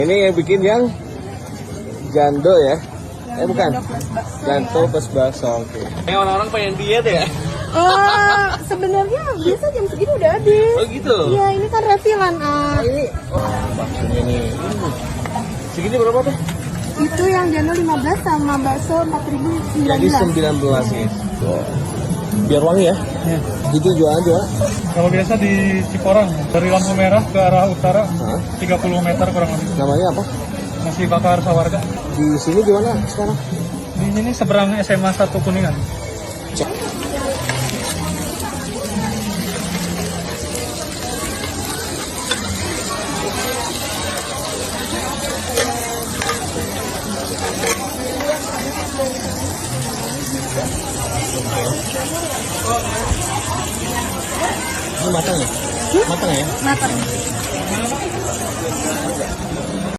Ini yang bikin yang jando ya? Bukan. Jando plus bakso. Oke. Ini orang-orang pengen diet ya? Sebenarnya biasa jam segini udah habis. Oh gitu? Iya, ini kan refilan. Ini baksonya nih. Segini berapa tuh? Itu yang jano 15 sama bakso 4.019. Jadi 19 ya. Biar wangi ya? Ya. Gitu jual aja. Kalau biasa di Ciporang, dari lampu merah ke arah utara, 30 meter kurang lebih. Namanya apa? Nasi bakar Sawarga. Di sini di mana sekarang? Di sini seberang SMA 1 Kuningan. Ini matang ya? Matang ya? Matang.